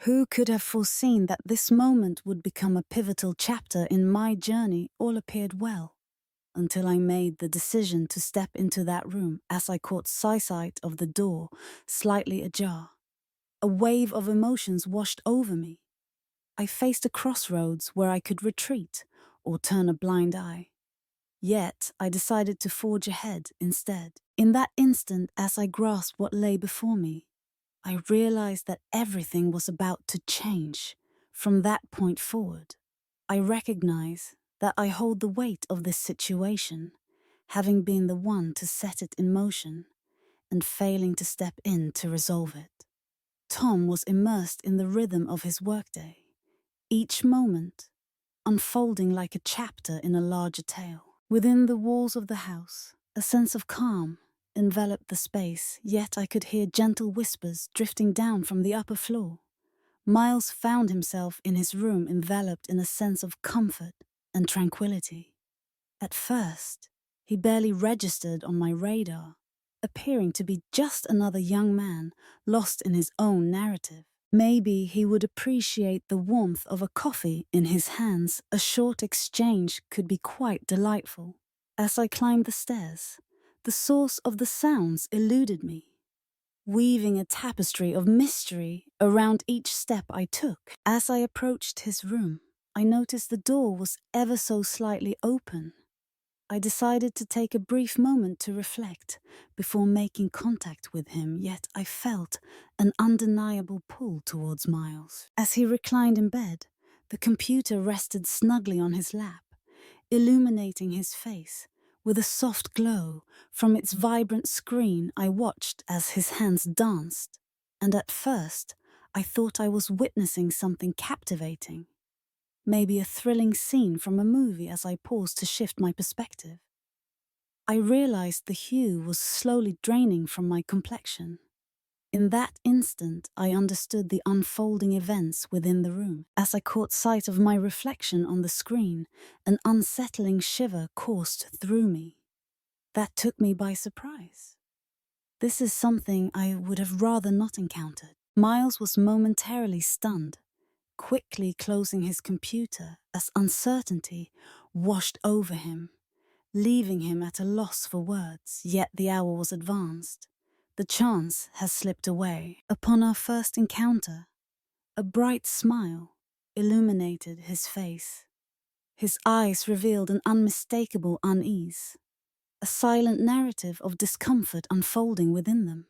Who could have foreseen that this moment would become a pivotal chapter in my journey? All appeared well, until I made the decision to step into that room as I caught sight of the door slightly ajar. A wave of emotions washed over me. I faced a crossroads where I could retreat or turn a blind eye. Yet I decided to forge ahead instead. In that instant, as I grasped what lay before me, I realized that everything was about to change. From that point forward, I recognize that I hold the weight of this situation, having been the one to set it in motion and failing to step in to resolve it. Tom was immersed in the rhythm of his workday, each moment unfolding like a chapter in a larger tale. Within the walls of the house, a sense of calm enveloped the space, yet I could hear gentle whispers drifting down from the upper floor. Miles found himself in his room enveloped in a sense of comfort and tranquility. At first, he barely registered on my radar, appearing to be just another young man lost in his own narrative. Maybe he would appreciate the warmth of a coffee in his hands. A short exchange could be quite delightful. As I climbed the stairs, the source of the sounds eluded me, weaving a tapestry of mystery around each step I took. As I approached his room, I noticed the door was ever so slightly open. I decided to take a brief moment to reflect before making contact with him, yet I felt an undeniable pull towards Miles. As he reclined in bed, the computer rested snugly on his lap, illuminating his face with a soft glow. From its vibrant screen, I watched as his hands danced, and at first I thought I was witnessing something captivating. Maybe a thrilling scene from a movie. As I paused to shift my perspective, I realized the hue was slowly draining from my complexion. In that instant, I understood the unfolding events within the room. As I caught sight of my reflection on the screen, an unsettling shiver coursed through me. That took me by surprise. This is something I would have rather not encountered. Miles was momentarily stunned, quickly closing his computer as uncertainty washed over him, leaving him at a loss for words. Yet the hour was advanced. The chance has slipped away. Upon our first encounter, a bright smile illuminated his face. His eyes revealed an unmistakable unease, a silent narrative of discomfort unfolding within them.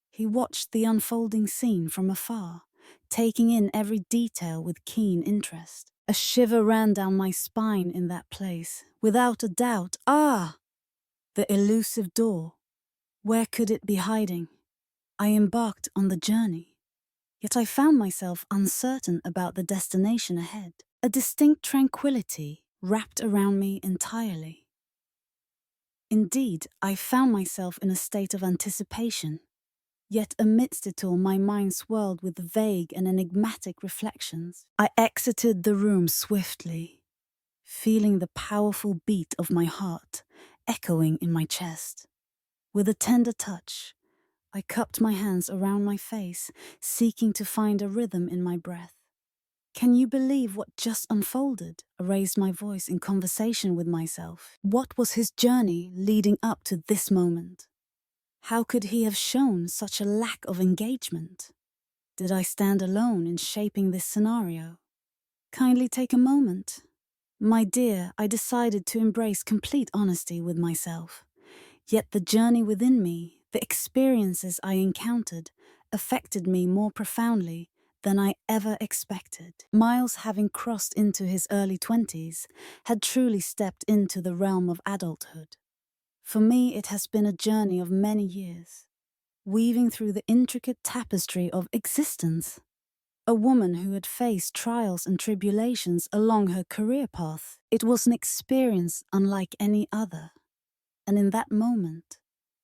He watched the unfolding scene from afar, taking in every detail with keen interest. A shiver ran down my spine in that place. Without a doubt, the elusive door. Where could it be hiding? I embarked on the journey, yet I found myself uncertain about the destination ahead. A distinct tranquility wrapped around me entirely. Indeed, I found myself in a state of anticipation. Yet amidst it all, my mind swirled with vague and enigmatic reflections. I exited the room swiftly, feeling the powerful beat of my heart echoing in my chest. With a tender touch, I cupped my hands around my face, seeking to find a rhythm in my breath. Can you believe what just unfolded? I raised my voice in conversation with myself. What was his journey leading up to this moment? How could he have shown such a lack of engagement? Did I stand alone in shaping this scenario? Kindly take a moment. My dear, I decided to embrace complete honesty with myself. Yet the journey within me, the experiences I encountered, affected me more profoundly than I ever expected. Miles, having crossed into his early 20s, had truly stepped into the realm of adulthood. For me, it has been a journey of many years, weaving through the intricate tapestry of existence. A woman who had faced trials and tribulations along her career path. It was an experience unlike any other, and in that moment,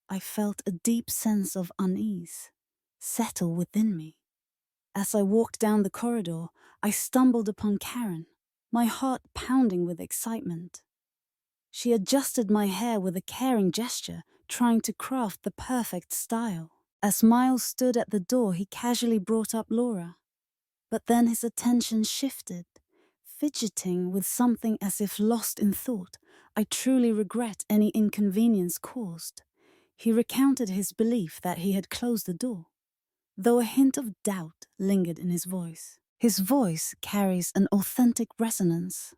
I felt a deep sense of unease settle within me. As I walked down the corridor, I stumbled upon Karen, my heart pounding with excitement. She adjusted my hair with a caring gesture, trying to craft the perfect style. As Miles stood at the door, he casually brought up Laura. But then his attention shifted, fidgeting with something as if lost in thought. I truly regret any inconvenience caused. He recounted his belief that he had closed the door, though a hint of doubt lingered in his voice. His voice carries an authentic resonance.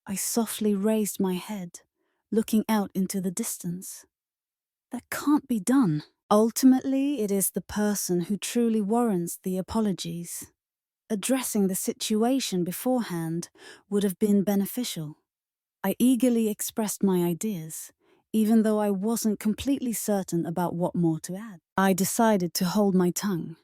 I softly raised my head, looking out into the distance. That can't be done. Ultimately, it is the person who truly warrants the apologies. Addressing the situation beforehand would have been beneficial. I eagerly expressed my ideas, even though I wasn't completely certain about what more to add. I decided to hold my tongue.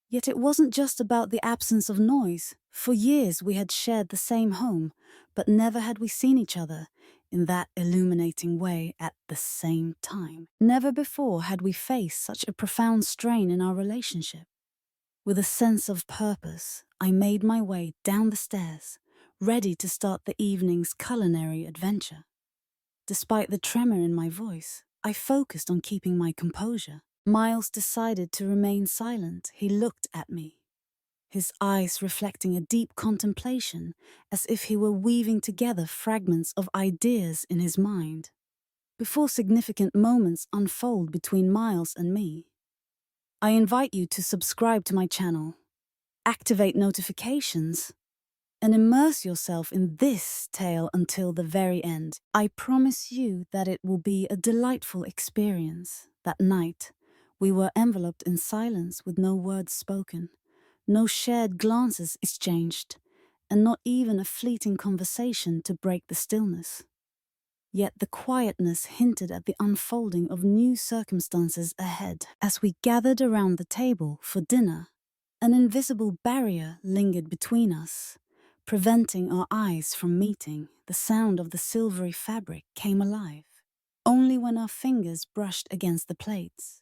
Yet it wasn't just about the absence of noise. For years we had shared the same home, but never had we seen each other in that illuminating way at the same time. Never before had we faced such a profound strain in our relationship. With a sense of purpose, I made my way down the stairs, ready to start the evening's culinary adventure. Despite the tremor in my voice, I focused on keeping my composure. Miles decided to remain silent. He looked at me, his eyes reflecting a deep contemplation, as if he were weaving together fragments of ideas in his mind. Before significant moments unfold between Miles and me, I invite you to subscribe to my channel, activate notifications, and immerse yourself in this tale until the very end. I promise you that it will be a delightful experience. That night, we were enveloped in silence with no words spoken, no shared glances exchanged, and not even a fleeting conversation to break the stillness. Yet the quietness hinted at the unfolding of new circumstances ahead. As we gathered around the table for dinner, an invisible barrier lingered between us, preventing our eyes from meeting. The sound of the silvery fabric came alive, only when our fingers brushed against the plates.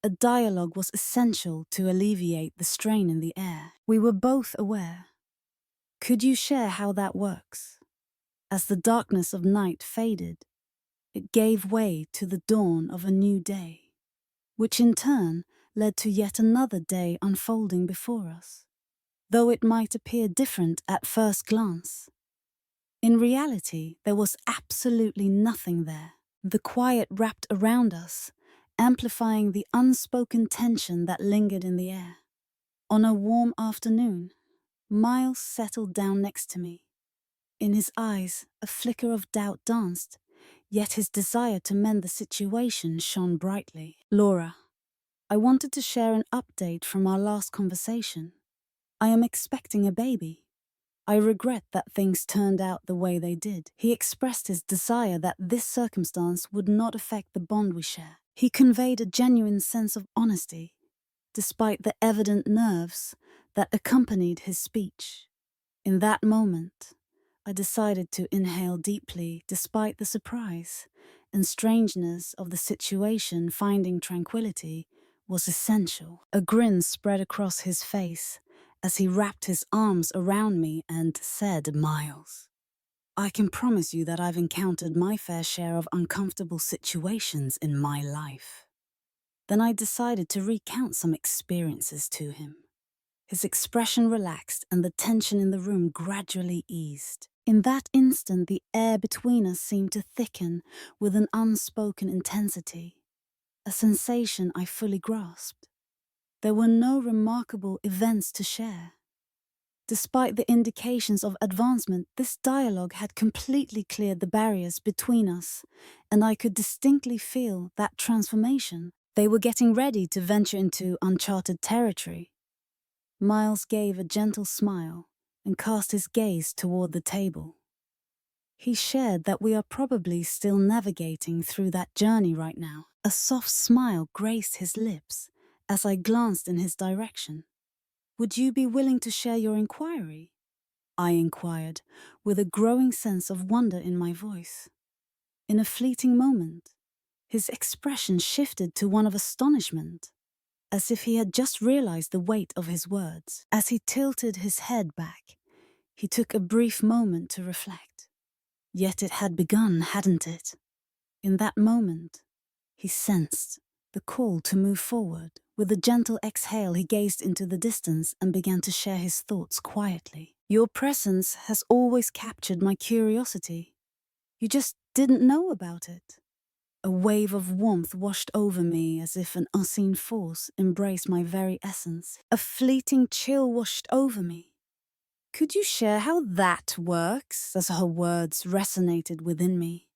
A dialogue was essential to alleviate the strain in the air. We were both aware. Could you share how that works? As the darkness of night faded, it gave way to the dawn of a new day, which in turn led to yet another day unfolding before us. Though it might appear different at first glance, in reality there was absolutely nothing there. The quiet wrapped around us, amplifying the unspoken tension that lingered in the air. On a warm afternoon, Miles settled down next to me. In his eyes, a flicker of doubt danced, yet his desire to mend the situation shone brightly. Laura, I wanted to share an update from our last conversation. I am expecting a baby. I regret that things turned out the way they did. He expressed his desire that this circumstance would not affect the bond we share. He conveyed a genuine sense of honesty, despite the evident nerves that accompanied his speech. In that moment, I decided to inhale deeply despite the surprise and strangeness of the situation. Finding tranquility was essential. A grin spread across his face as he wrapped his arms around me and said, "Miles, I can promise you that I've encountered my fair share of uncomfortable situations in my life." Then I decided to recount some experiences to him. His expression relaxed and the tension in the room gradually eased. In that instant, the air between us seemed to thicken with an unspoken intensity, a sensation I fully grasped. There were no remarkable events to share. Despite the indications of advancement, this dialogue had completely cleared the barriers between us, and I could distinctly feel that transformation. They were getting ready to venture into uncharted territory. Miles gave a gentle smile and cast his gaze toward the table. He shared that we are probably still navigating through that journey right now. A soft smile graced his lips as I glanced in his direction. "Would you be willing to share your inquiry?" I inquired, with a growing sense of wonder in my voice. In a fleeting moment, his expression shifted to one of astonishment, as if he had just realized the weight of his words. As he tilted his head back, he took a brief moment to reflect. Yet it had begun, hadn't it? In that moment, he sensed the call to move forward. With a gentle exhale, he gazed into the distance and began to share his thoughts quietly. Your presence has always captured my curiosity. You just didn't know about it. A wave of warmth washed over me as if an unseen force embraced my very essence. A fleeting chill washed over me. Could you share how that works? As her words resonated within me.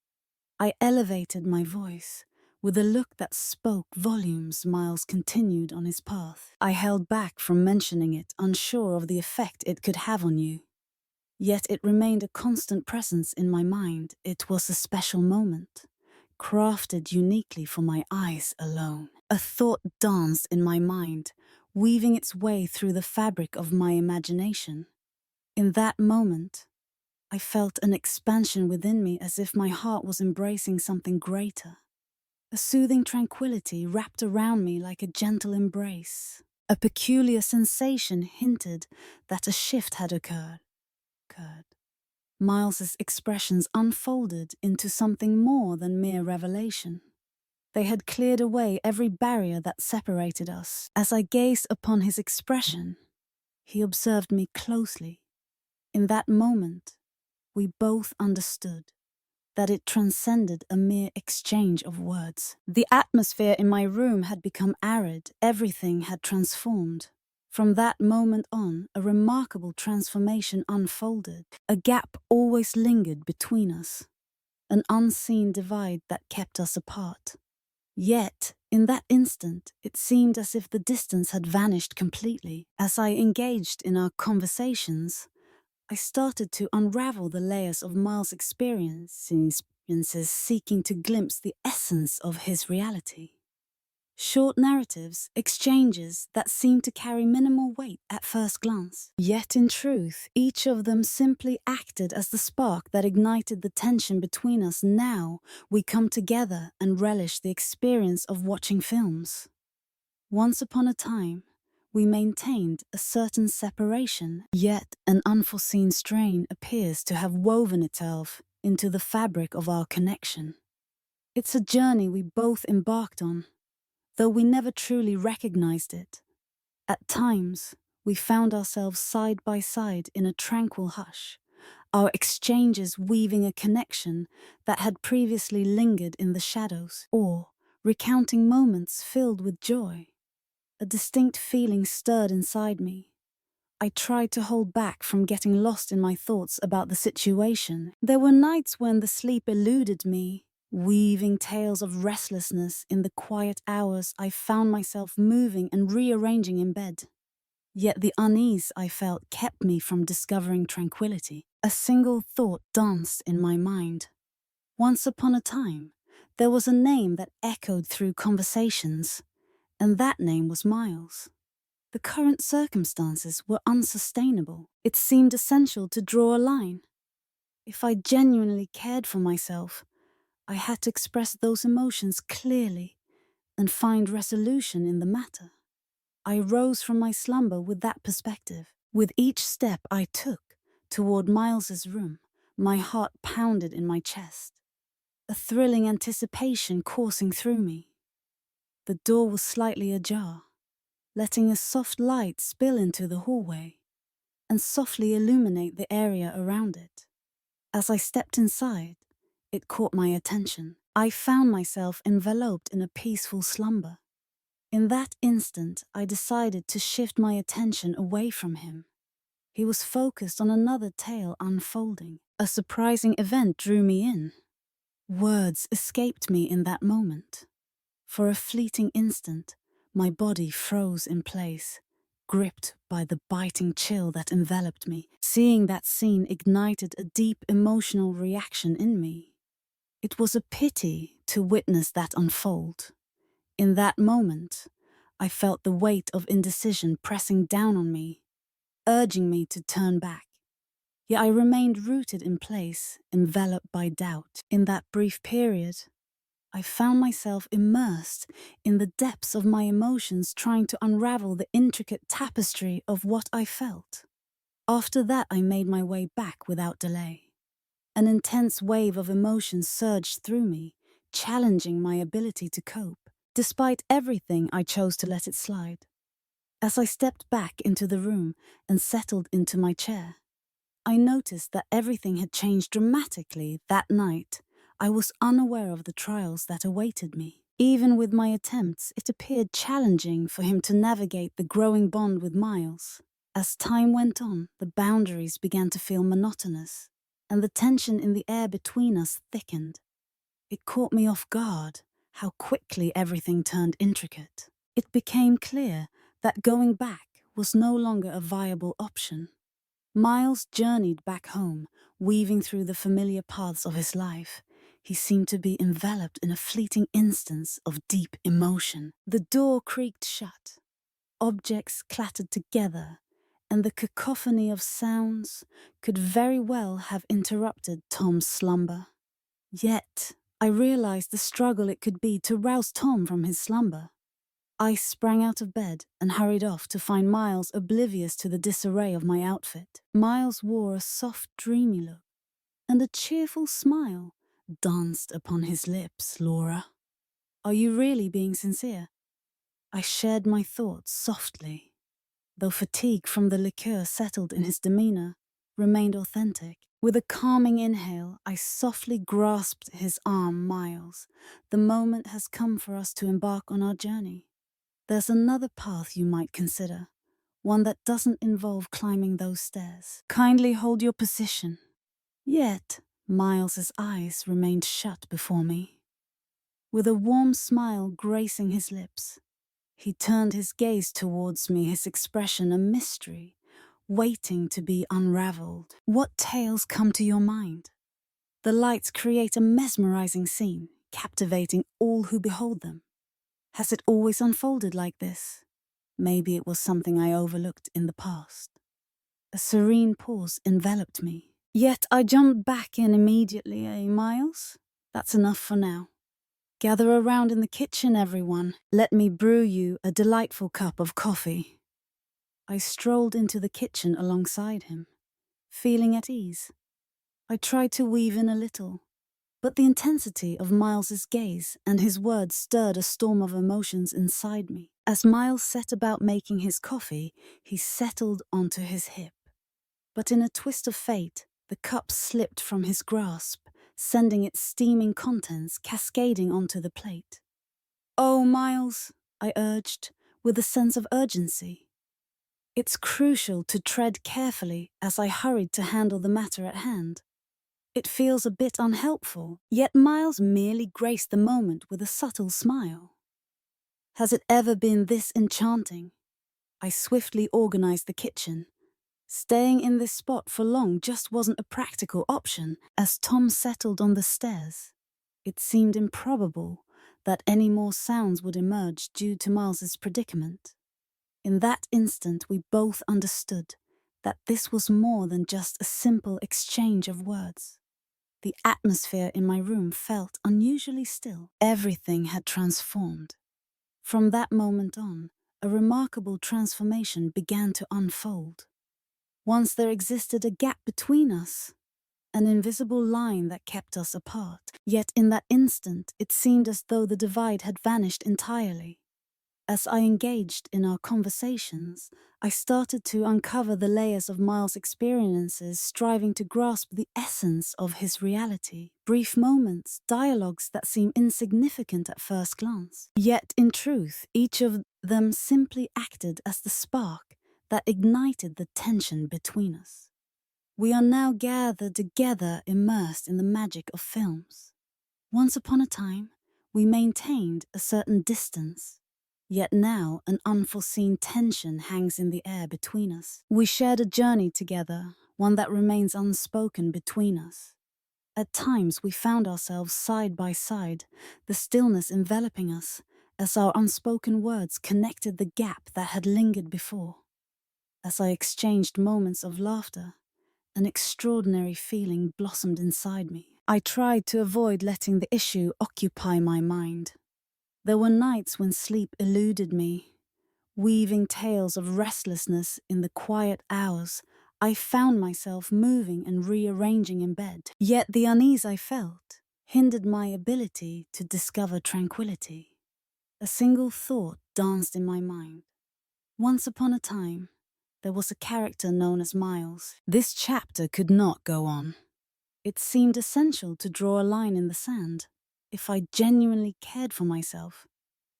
I elevated my voice. With a look that spoke volumes, Miles continued on his path. I held back from mentioning it, unsure of the effect it could have on you. Yet it remained a constant presence in my mind. It was a special moment, crafted uniquely for my eyes alone. A thought danced in my mind, weaving its way through the fabric of my imagination. In that moment, I felt an expansion within me as if my heart was embracing something greater. A soothing tranquility wrapped around me like a gentle embrace. A peculiar sensation hinted that a shift had occurred. Miles's expressions unfolded into something more than mere revelation. They had cleared away every barrier that separated us. As I gazed upon his expression, he observed me closely. In that moment, we both understood that it transcended a mere exchange of words. The atmosphere in my room had become arid, everything had transformed. From that moment on, a remarkable transformation unfolded. A gap always lingered between us, an unseen divide that kept us apart. Yet, in that instant, it seemed as if the distance had vanished completely. As I engaged in our conversations, I started to unravel the layers of Miles' experiences, seeking to glimpse the essence of his reality. Short narratives, exchanges that seemed to carry minimal weight at first glance. Yet in truth, each of them simply acted as the spark that ignited the tension between us. Now we come together and relish the experience of watching films. Once upon a time, we maintained a certain separation, yet an unforeseen strain appears to have woven itself into the fabric of our connection. It's a journey we both embarked on, though we never truly recognized it. At times, we found ourselves side by side in a tranquil hush, our exchanges weaving a connection that had previously lingered in the shadows, or recounting moments filled with joy. A distinct feeling stirred inside me. I tried to hold back from getting lost in my thoughts about the situation. There were nights when the sleep eluded me, weaving tales of restlessness. In the quiet hours, I found myself moving and rearranging in bed. Yet the unease I felt kept me from discovering tranquility. A single thought danced in my mind. Once upon a time, there was a name that echoed through conversations, and that name was Miles. The current circumstances were unsustainable. It seemed essential to draw a line. If I genuinely cared for myself, I had to express those emotions clearly and find resolution in the matter. I rose from my slumber with that perspective. With each step I took toward Miles's room, my heart pounded in my chest, a thrilling anticipation coursing through me. The door was slightly ajar, letting a soft light spill into the hallway and softly illuminate the area around it. As I stepped inside, it caught my attention. I found myself enveloped in a peaceful slumber. In that instant, I decided to shift my attention away from him. He was focused on another tale unfolding. A surprising event drew me in. Words escaped me in that moment. For a fleeting instant, my body froze in place, gripped by the biting chill that enveloped me. Seeing that scene ignited a deep emotional reaction in me. It was a pity to witness that unfold. In that moment, I felt the weight of indecision pressing down on me, urging me to turn back. Yet I remained rooted in place, enveloped by doubt. In that brief period, I found myself immersed in the depths of my emotions, trying to unravel the intricate tapestry of what I felt. After that, I made my way back without delay. An intense wave of emotions surged through me, challenging my ability to cope. Despite everything, I chose to let it slide. As I stepped back into the room and settled into my chair, I noticed that everything had changed dramatically that night. I was unaware of the trials that awaited me. Even with my attempts, it appeared challenging for him to navigate the growing bond with Miles. As time went on, the boundaries began to feel monotonous, and the tension in the air between us thickened. It caught me off guard how quickly everything turned intricate. It became clear that going back was no longer a viable option. Miles journeyed back home, weaving through the familiar paths of his life. He seemed to be enveloped in a fleeting instance of deep emotion. The door creaked shut, objects clattered together, and the cacophony of sounds could very well have interrupted Tom's slumber. Yet, I realized the struggle it could be to rouse Tom from his slumber. I sprang out of bed and hurried off to find Miles oblivious to the disarray of my outfit. Miles wore a soft, dreamy look, and a cheerful smile danced upon his lips. Laura, are you really being sincere? I shared my thoughts softly, though fatigue from the liqueur settled in his demeanor remained authentic. With a calming inhale, I softly grasped his arm. Miles, the moment has come for us to embark on our journey. There's another path you might consider, one that doesn't involve climbing those stairs. Kindly hold your position. Yet, Miles's eyes remained shut before me. With a warm smile gracing his lips, he turned his gaze towards me, his expression a mystery, waiting to be unraveled. What tales come to your mind? The lights create a mesmerizing scene, captivating all who behold them. Has it always unfolded like this? Maybe it was something I overlooked in the past. A serene pause enveloped me. Yet I jumped back in immediately. Miles? That's enough for now. Gather around in the kitchen, everyone. Let me brew you a delightful cup of coffee. I strolled into the kitchen alongside him, feeling at ease. I tried to weave in a little, but the intensity of Miles's gaze and his words stirred a storm of emotions inside me. As Miles set about making his coffee, he settled onto his hip. But in a twist of fate, the cup slipped from his grasp, sending its steaming contents cascading onto the plate. "Oh, Miles," I urged, with a sense of urgency. It's crucial to tread carefully as I hurried to handle the matter at hand. It feels a bit unhelpful, yet Miles merely graced the moment with a subtle smile. Has it ever been this enchanting? I swiftly organized the kitchen. Staying in this spot for long just wasn't a practical option. As Tom settled on the stairs, it seemed improbable that any more sounds would emerge due to Miles's predicament. In that instant, we both understood that this was more than just a simple exchange of words. The atmosphere in my room felt unusually still. Everything had transformed. From that moment on, a remarkable transformation began to unfold. Once there existed a gap between us, an invisible line that kept us apart. Yet in that instant, it seemed as though the divide had vanished entirely. As I engaged in our conversations, I started to uncover the layers of Miles' experiences, striving to grasp the essence of his reality. Brief moments, dialogues that seem insignificant at first glance. Yet, in truth, each of them simply acted as the spark that ignited the tension between us. We are now gathered together, immersed in the magic of films. Once upon a time, we maintained a certain distance. Yet now, an unforeseen tension hangs in the air between us. We shared a journey together, one that remains unspoken between us. At times, we found ourselves side by side, the stillness enveloping us, as our unspoken words connected the gap that had lingered before. As I exchanged moments of laughter, an extraordinary feeling blossomed inside me. I tried to avoid letting the issue occupy my mind. There were nights when sleep eluded me. Weaving tales of restlessness in the quiet hours, I found myself moving and rearranging in bed. Yet the unease I felt hindered my ability to discover tranquility. A single thought danced in my mind. Once upon a time, there was a character known as Miles. This chapter could not go on. It seemed essential to draw a line in the sand. If I genuinely cared for myself,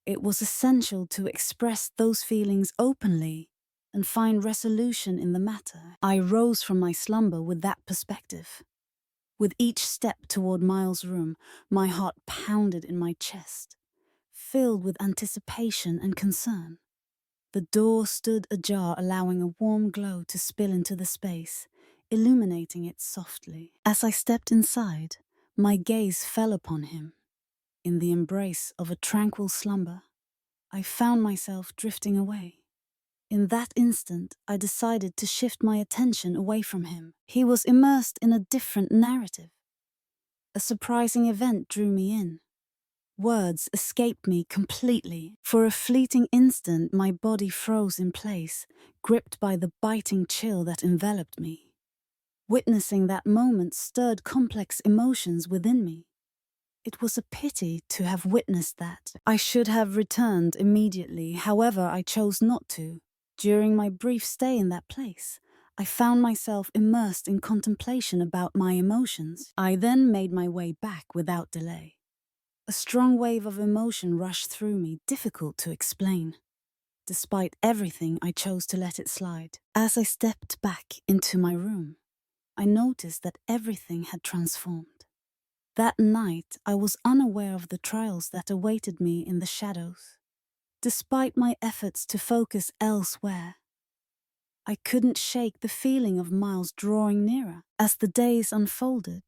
it was essential to express those feelings openly and find resolution in the matter. I rose from my slumber with that perspective. With each step toward Miles' room, my heart pounded in my chest, filled with anticipation and concern. The door stood ajar, allowing a warm glow to spill into the space, illuminating it softly. As I stepped inside, my gaze fell upon him. In the embrace of a tranquil slumber, I found myself drifting away. In that instant, I decided to shift my attention away from him. He was immersed in a different narrative. A surprising event drew me in. Words escaped me completely. For a fleeting instant, my body froze in place, gripped by the biting chill that enveloped me. Witnessing that moment stirred complex emotions within me. It was a pity to have witnessed that. I should have returned immediately, however, I chose not to. During my brief stay in that place, I found myself immersed in contemplation about my emotions. I then made my way back without delay. A strong wave of emotion rushed through me, difficult to explain. Despite everything, I chose to let it slide. As I stepped back into my room, I noticed that everything had transformed. That night, I was unaware of the trials that awaited me in the shadows. Despite my efforts to focus elsewhere, I couldn't shake the feeling of Miles drawing nearer. As the days unfolded,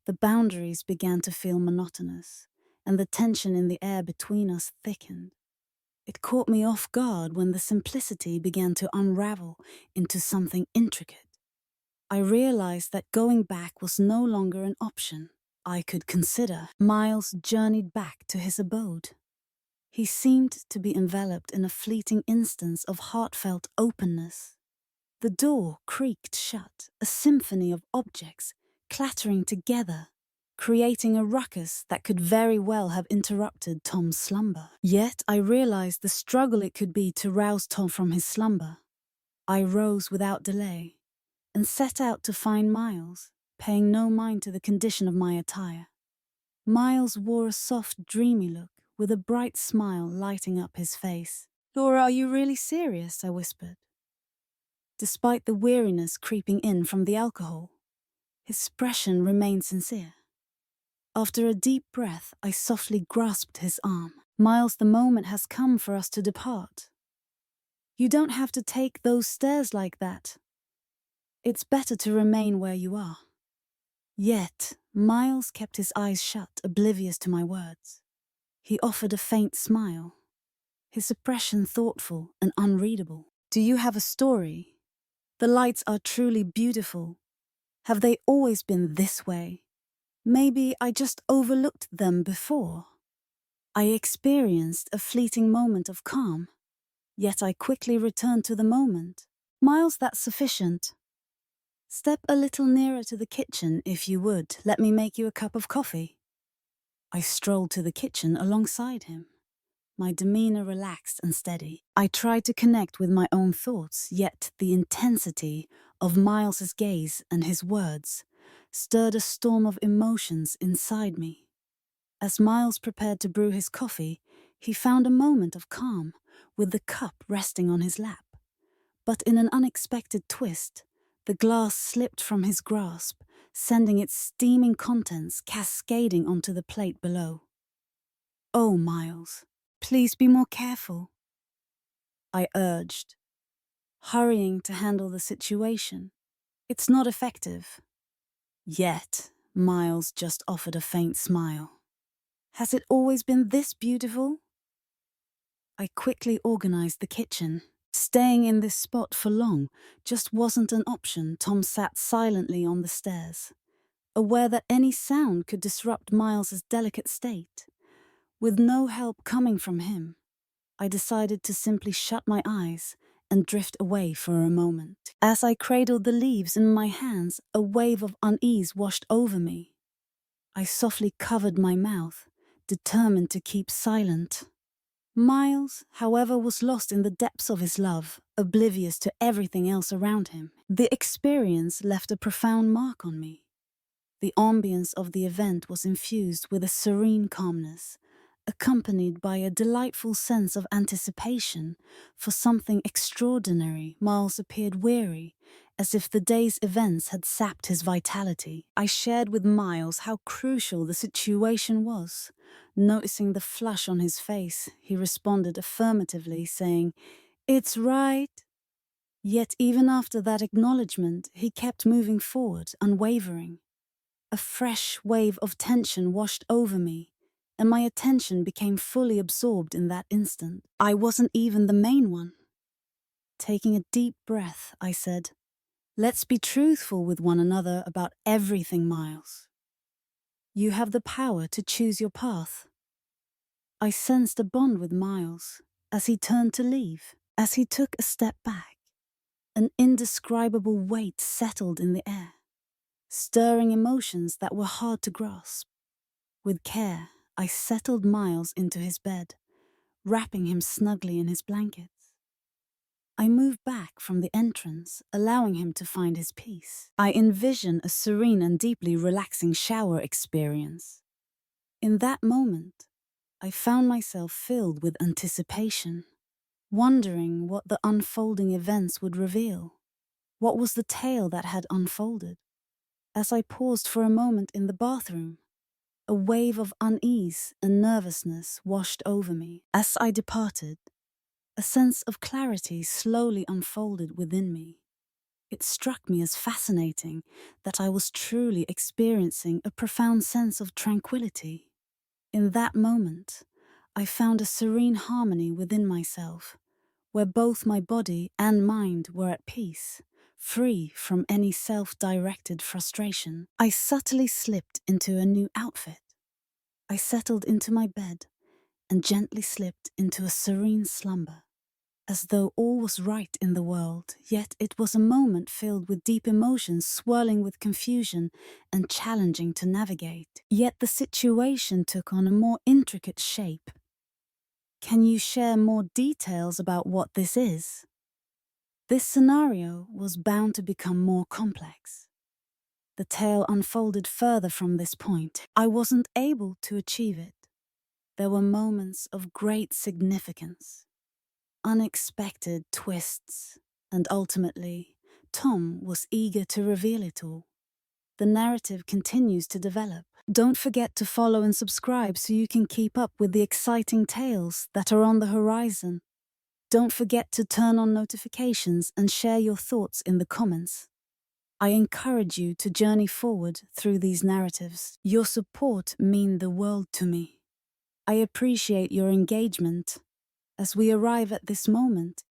the boundaries began to feel monotonous, and the tension in the air between us thickened. It caught me off guard when the simplicity began to unravel into something intricate. I realized that going back was no longer an option I could consider. Miles journeyed back to his abode. He seemed to be enveloped in a fleeting instance of heartfelt openness. The door creaked shut, a symphony of objects clattering together, creating a ruckus that could very well have interrupted Tom's slumber. Yet I realized the struggle it could be to rouse Tom from his slumber. I rose without delay and set out to find Miles, paying no mind to the condition of my attire. Miles wore a soft, dreamy look, with a bright smile lighting up his face. "Laura, are you really serious?" I whispered. Despite the weariness creeping in from the alcohol, his expression remained sincere. After a deep breath, I softly grasped his arm. "Miles, the moment has come for us to depart. You don't have to take those stairs like that. It's better to remain where you are." Yet, Miles kept his eyes shut, oblivious to my words. He offered a faint smile, his expression thoughtful and unreadable. "Do you have a story? The lights are truly beautiful. Have they always been this way? Maybe I just overlooked them before." I experienced a fleeting moment of calm, yet I quickly returned to the moment. "Miles, that's sufficient. Step a little nearer to the kitchen, if you would. Let me make you a cup of coffee." I strolled to the kitchen alongside him, my demeanor relaxed and steady. I tried to connect with my own thoughts, yet the intensity of Miles's gaze and his words stirred a storm of emotions inside me. As Miles prepared to brew his coffee, he found a moment of calm, with the cup resting on his lap. But in an unexpected twist, the glass slipped from his grasp, sending its steaming contents cascading onto the plate below. "Oh, Miles, please be more careful," I urged, hurrying to handle the situation. "It's not effective." Yet, Miles just offered a faint smile. "Has it always been this beautiful?" I quickly organized the kitchen. Staying in this spot for long just wasn't an option. Tom sat silently on the stairs, aware that any sound could disrupt Miles's delicate state. With no help coming from him, I decided to simply shut my eyes and drift away for a moment. As I cradled the leaves in my hands, a wave of unease washed over me. I softly covered my mouth, determined to keep silent. Miles, however, was lost in the depths of his love, oblivious to everything else around him. The experience left a profound mark on me. The ambience of the event was infused with a serene calmness, accompanied by a delightful sense of anticipation for something extraordinary. Miles appeared weary, as if the day's events had sapped his vitality. I shared with Miles how crucial the situation was. Noticing the flush on his face, he responded affirmatively, saying, "It's right." Yet even after that acknowledgement, he kept moving forward, unwavering. A fresh wave of tension washed over me, and my attention became fully absorbed in that instant. I wasn't even the main one. Taking a deep breath, I said, "Let's be truthful with one another about everything, Miles. You have the power to choose your path." I sensed a bond with Miles as he turned to leave. As he took a step back, an indescribable weight settled in the air, stirring emotions that were hard to grasp. With care, I settled Miles into his bed, wrapping him snugly in his blankets. I moved back from the entrance, allowing him to find his peace. I envisioned a serene and deeply relaxing shower experience. In that moment, I found myself filled with anticipation, wondering what the unfolding events would reveal. What was the tale that had unfolded? As I paused for a moment in the bathroom, a wave of unease and nervousness washed over me. As I departed, a sense of clarity slowly unfolded within me. It struck me as fascinating that I was truly experiencing a profound sense of tranquility. In that moment, I found a serene harmony within myself, where both my body and mind were at peace, free from any self-directed frustration. I subtly slipped into a new outfit. I settled into my bed and gently slipped into a serene slumber, as though all was right in the world. Yet it was a moment filled with deep emotions, swirling with confusion and challenging to navigate. Yet the situation took on a more intricate shape. Can you share more details about what this is? This scenario was bound to become more complex. The tale unfolded further from this point. I wasn't able to achieve it. There were moments of great significance, unexpected twists, and ultimately, Tom was eager to reveal it all. The narrative continues to develop. Don't forget to follow and subscribe so you can keep up with the exciting tales that are on the horizon. Don't forget to turn on notifications and share your thoughts in the comments. I encourage you to journey forward through these narratives. Your support means the world to me. I appreciate your engagement. As we arrive at this moment